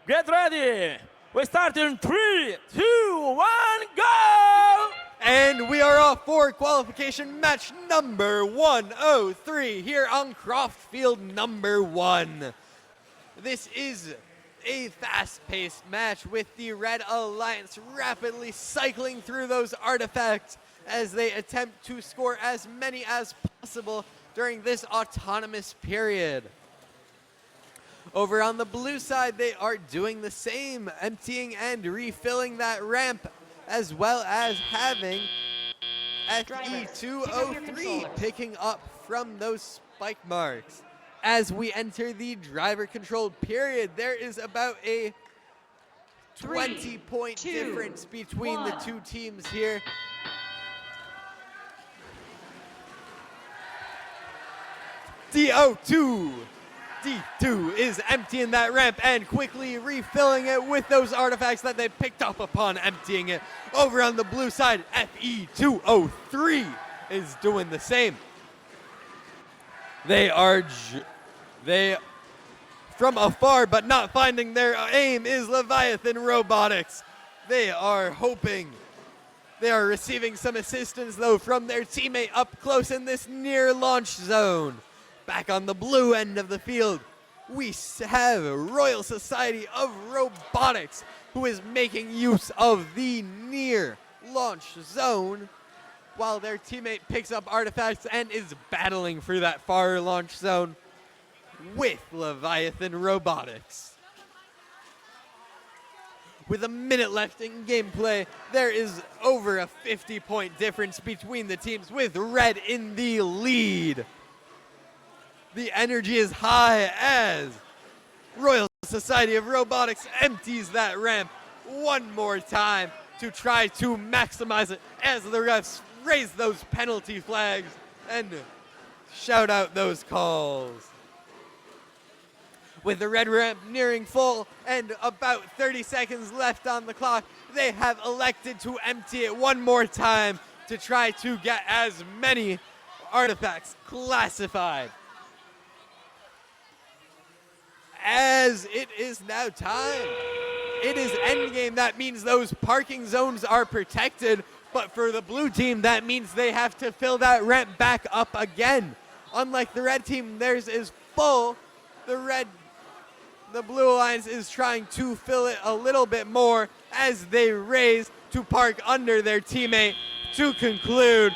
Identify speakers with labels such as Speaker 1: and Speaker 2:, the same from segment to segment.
Speaker 1: Get ready. We start in 3, 2, 1, go!
Speaker 2: And we are off for qualification match number 103 here on Croft Field number 1. This is a fast-paced match with the Red Alliance rapidly cycling through those artifacts as they attempt to score as many as possible during this autonomous period. Over on the blue side, they are doing the same, emptying and refilling that ramp, as well as having FE203 picking up from those spike marks. As we enter the driver-controlled period, there is about a 20-point difference between the two teams here. D2 is emptying that ramp and quickly refilling it with those artifacts that they picked up upon emptying it. Over on the blue side, FE203 is doing the same. They from afar, but not finding their aim, is Leviathan Robotics. They are hoping. They are receiving some assistance, though, from their teammate up close in this near launch zone. Back on the blue end of the field, we have Royal Society of Robotics, who is making use of the near launch zone, while their teammate picks up artifacts and is battling for that far launch zone with Leviathan Robotics. With a minute left in gameplay, there is over a 50-point difference between the teams, with Red in the lead. The energy is high as Royal Society of Robotics empties that ramp one more time to try to maximize it as the refs raise those penalty flags and shout out those calls. With the red ramp nearing full and about 30 seconds left on the clock, they have elected to empty it one more time to try to get as many artifacts classified. As it is now time. It is endgame. That means those parking zones are protected, but for the blue team, that means they have to fill that ramp back up again. Unlike the red team, theirs is full. The blue alliance is trying to fill it a little bit more as they race to park under their teammate to conclude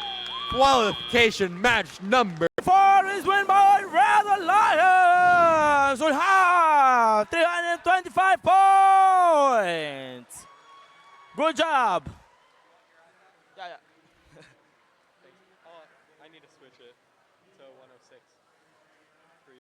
Speaker 2: qualification match number
Speaker 1: 4 is win by Red Alliance. We have 325 points. Good job.
Speaker 2: Yeah. I need to switch it to 106.